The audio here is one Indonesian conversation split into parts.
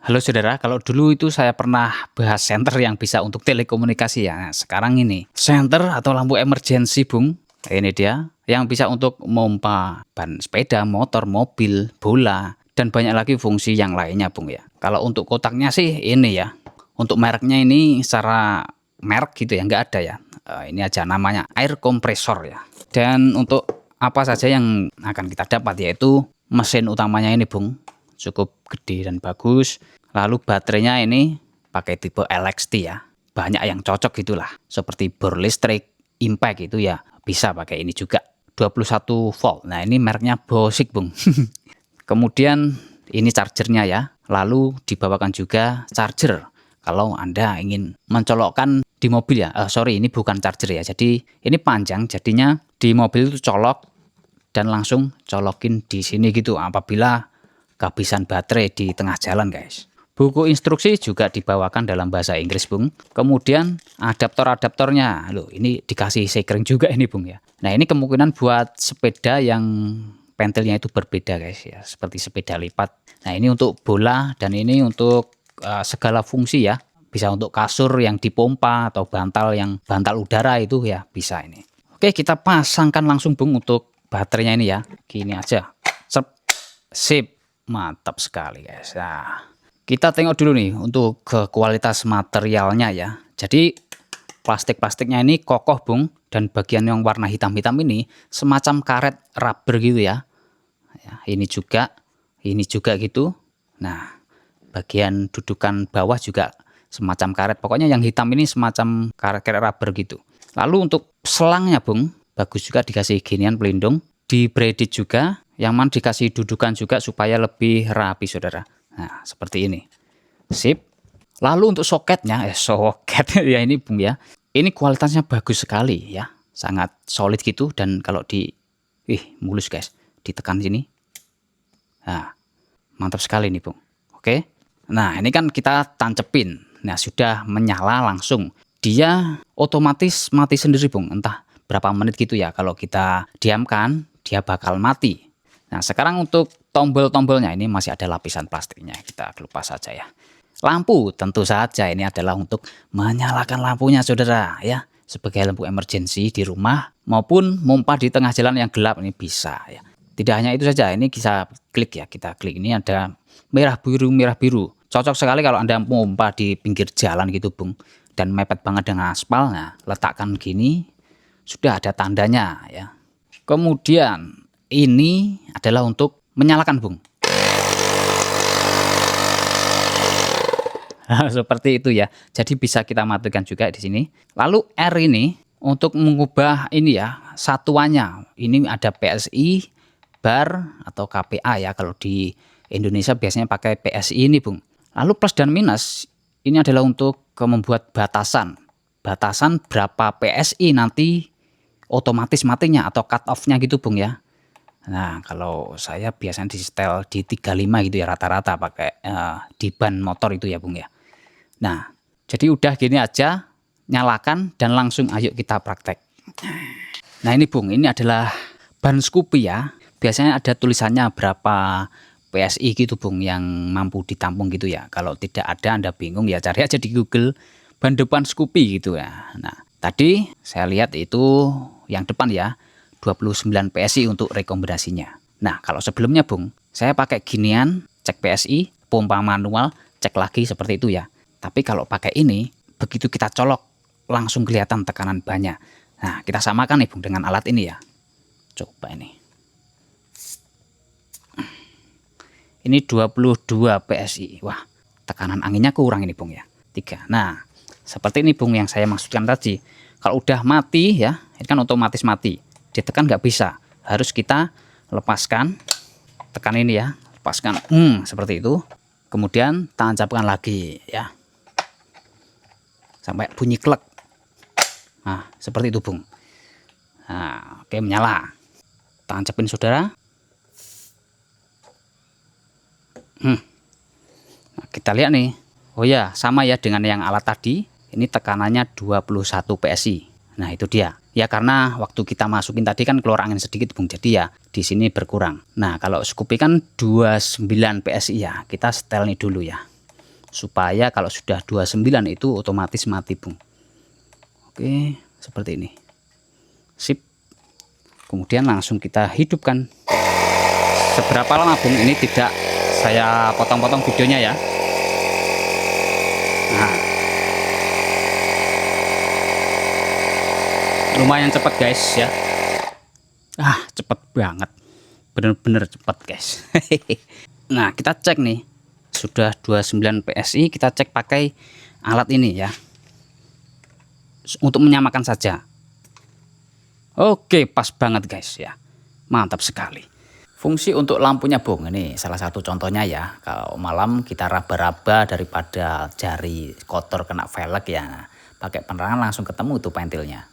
Halo saudara, kalau dulu itu saya pernah bahas senter yang bisa untuk telekomunikasi ya. Nah, sekarang ini senter atau lampu emergency, Bung. Ini dia yang bisa untuk mompa ban sepeda, motor, mobil, bola, dan banyak lagi fungsi yang lainnya, Bung ya. Kalau untuk kotaknya sih ini ya. Untuk mereknya ini secara merek gitu ya, nggak ada ya. Ini aja namanya air kompresor ya. Dan untuk apa saja yang akan kita dapat yaitu mesin utamanya ini, Bung, cukup gede dan bagus. Lalu baterainya ini pakai tipe LXT ya. Banyak yang cocok gitulah. Seperti bor listrik, impact itu ya bisa pakai ini juga. 21 volt. Nah, ini mereknya Bosik, Bung. Kemudian ini chargernya ya. Lalu dibawakan juga charger kalau Anda ingin mencolokkan di mobil ya. Sorry, ini bukan charger ya. Jadi ini panjang, jadinya di mobil itu colok dan langsung colokin di sini gitu apabila kehabisan baterai di tengah jalan, guys. Buku instruksi juga dibawakan dalam bahasa Inggris, Bung. Kemudian adaptor-adaptornya, loh ini dikasih sekring juga ini, Bung ya. Nah, ini kemungkinan buat sepeda yang pentilnya itu berbeda, guys ya, seperti sepeda lipat. Nah, ini untuk bola dan ini untuk segala fungsi ya. Bisa untuk kasur yang dipompa atau bantal udara itu ya bisa ini. Oke, kita pasangkan langsung, Bung, untuk baterainya ini ya. Gini aja. Sip, mantap sekali, guys. Nah, kita tengok dulu nih untuk ke kualitas materialnya ya. Jadi plastiknya ini kokoh, Bung, dan bagian yang warna hitam-hitam ini semacam karet rubber gitu ya. Ini juga gitu. Nah, bagian dudukan bawah juga semacam karet. Pokoknya yang hitam ini semacam karet rubber gitu. Lalu untuk selangnya, Bung, bagus juga dikasih ginian pelindung. Di braided juga, yang mana dikasih dudukan juga supaya lebih rapi, saudara. Nah, seperti ini. Sip. Lalu untuk soketnya, soket ya ini, Bung ya. Ini kualitasnya bagus sekali ya. Sangat solid gitu dan kalau mulus, guys. Ditekan sini. Nah, mantap sekali nih, Bung. Oke. Nah, ini kan kita tancepin. Nah, sudah menyala langsung. Dia otomatis mati sendiri, Bung. Entah berapa menit gitu ya. Kalau kita diamkan, dia bakal mati. Nah, sekarang untuk tombol-tombolnya ini masih ada lapisan plastiknya. Kita kelupas saja ya. Lampu tentu saja ini adalah untuk menyalakan lampunya, saudara ya. Sebagai lampu emergency di rumah maupun mompa di tengah jalan yang gelap ini bisa ya. Tidak hanya itu saja, ini bisa klik ya. Kita klik ini ada merah biru. Cocok sekali kalau Anda mompa di pinggir jalan gitu, Bung. Dan mepet banget dengan aspal. Nah, letakkan gini sudah ada tandanya ya. Kemudian ini adalah untuk menyalakan, Bung. Seperti itu ya. Jadi bisa kita matikan juga di sini. Lalu R ini untuk mengubah ini ya, satuannya. Ini ada PSI, bar atau KPA ya. Kalau di Indonesia biasanya pakai PSI ini, Bung. Lalu plus dan minus ini adalah untuk membuat batasan. Batasan berapa PSI nanti otomatis matinya atau cut off-nya gitu, Bung ya. Nah, kalau saya biasanya di setel di 35 gitu ya rata-rata pakai di ban motor itu ya, Bung ya. Nah, jadi udah gini aja, nyalakan dan langsung ayo kita praktek. Nah, ini, Bung, ini adalah ban Scoopy ya. Biasanya ada tulisannya berapa PSI gitu, Bung, yang mampu ditampung gitu ya. Kalau tidak ada Anda bingung ya cari aja di Google ban depan Scoopy gitu ya. Nah, tadi saya lihat itu yang depan ya. 29 PSI untuk rekomendasinya. Nah, kalau sebelumnya, Bung, saya pakai ginian, cek PSI, pompa manual, cek lagi seperti itu ya. Tapi kalau pakai ini, begitu kita colok, langsung kelihatan tekanan bannya. Nah, kita samakan nih, Bung, dengan alat ini ya. Coba ini. Ini 22 PSI. Wah, tekanan anginnya kurang ini, Bung ya. 3. Nah, seperti ini, Bung, yang saya maksudkan tadi. Kalau udah mati ya, ini kan otomatis mati. Ditekan nggak bisa, harus kita lepaskan, tekan ini ya, lepaskan, seperti itu. Kemudian tancapkan lagi ya, sampai bunyi klek. Nah, seperti itu, Bung. Nah, oke, menyala. Tancapin, saudara. Nah, kita lihat nih. Oh ya, sama ya dengan yang alat tadi. Ini tekanannya 21 PSI. Nah, itu dia. Ya karena waktu kita masukin tadi kan keluar angin sedikit, Bung. Jadi ya di sini berkurang. Nah, kalau Scoopy kan 29 PSI ya. Kita setel nih dulu ya. supaya kalau sudah 29 itu otomatis mati Bung. Oke, seperti ini. Sip. Kemudian langsung kita hidupkan. Seberapa lama Bung, ini tidak saya potong-potong videonya ya. Nah, lumayan cepat guys ya. Cepet banget, bener-bener cepet guys. Nah, kita cek nih, sudah 29 PSI. Kita cek pakai alat ini ya, untuk menyamakan saja. Oke, pas banget guys ya, mantap sekali. Fungsi untuk lampunya Bung, ini salah satu contohnya ya. Kalau malam kita raba-raba daripada jari kotor kena velg ya, pakai penerangan langsung ketemu tuh pentilnya.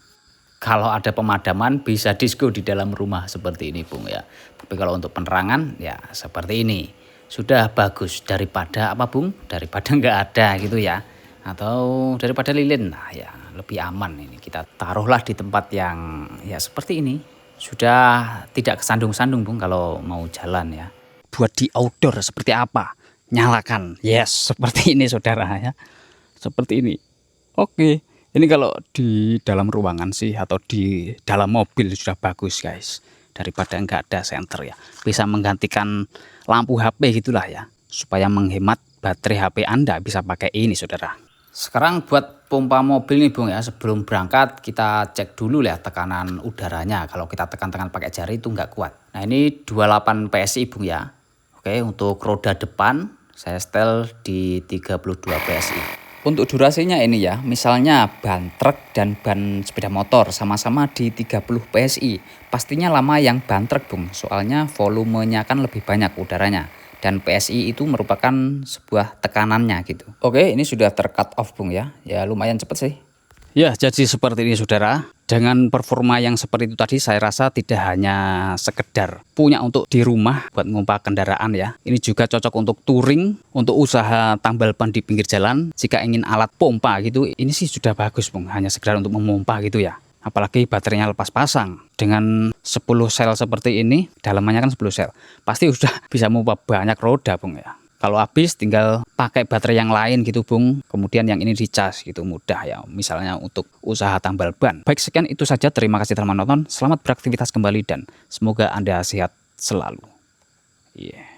Kalau ada pemadaman bisa disco di dalam rumah seperti ini Bung ya. Tapi kalau untuk penerangan ya seperti ini. Sudah bagus daripada apa Bung? Daripada nggak ada gitu ya. Atau daripada lilin. Nah ya lebih aman ini. Kita taruhlah di tempat yang ya seperti ini. Sudah tidak kesandung-sandung Bung kalau mau jalan ya. Buat di outdoor seperti apa? Nyalakan. Yes, seperti ini saudara ya. Seperti ini. Oke. Ini kalau di dalam ruangan sih atau di dalam mobil sudah bagus guys. Daripada nggak ada senter ya. Bisa menggantikan lampu HP gitulah ya. Supaya menghemat baterai HP Anda bisa pakai ini saudara. Sekarang buat pompa mobil nih Bung ya. Sebelum berangkat kita cek dulu ya tekanan udaranya. Kalau kita tekan-tekan pakai jari itu nggak kuat. Nah ini 28 PSI Bung ya. Oke, untuk roda depan saya setel di 32 PSI. Untuk durasinya ini ya, misalnya ban truk dan ban sepeda motor sama-sama di 30 PSI. Pastinya lama yang ban truk Bung, soalnya volumenya kan lebih banyak udaranya. Dan PSI itu merupakan sebuah tekanannya gitu. Oke, ini sudah ter-cut off Bung ya. Ya lumayan cepet sih. Ya, jadi seperti ini saudara. Dengan performa yang seperti itu tadi, saya rasa tidak hanya sekedar punya untuk di rumah buat ngompa kendaraan ya. Ini juga cocok untuk touring, untuk usaha tambal ban di pinggir jalan. Jika ingin alat pompa gitu, ini sih sudah bagus Bung. Hanya sekedar untuk memompa gitu ya. Apalagi baterainya lepas pasang. Dengan 10 sel seperti ini, dalamannya kan 10 sel. Pasti sudah bisa memompa banyak roda Bung ya. Kalau habis tinggal pakai baterai yang lain gitu Bung. Kemudian yang ini dicas gitu, mudah ya. Misalnya untuk usaha tambal ban. Baik, sekian itu saja. Terima kasih telah menonton. Selamat beraktivitas kembali dan semoga Anda sehat selalu. Yeah.